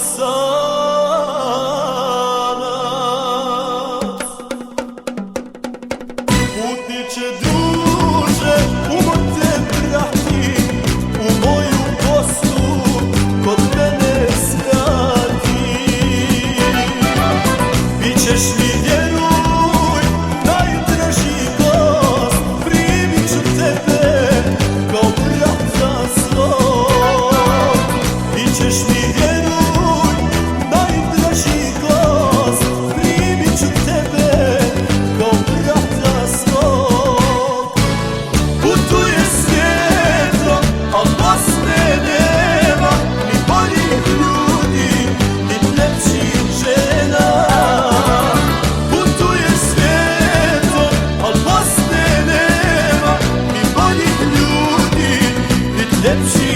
osanac. Putniče druže, umorte prati, u moju kostu kod mene skrati. Bićeš mi vjeruj, najdraži gost, primit ću tebe kao brata svog. Bićeš mi vjeruj, najdraži gost, primit ću tebe kao brata svog. Putuje svijetom, al Bosne nema, ni boljih ljudi, ni ljepših žena. Putuje svijetom, al Bosne nema, ni boljih ljudi, ni ljepših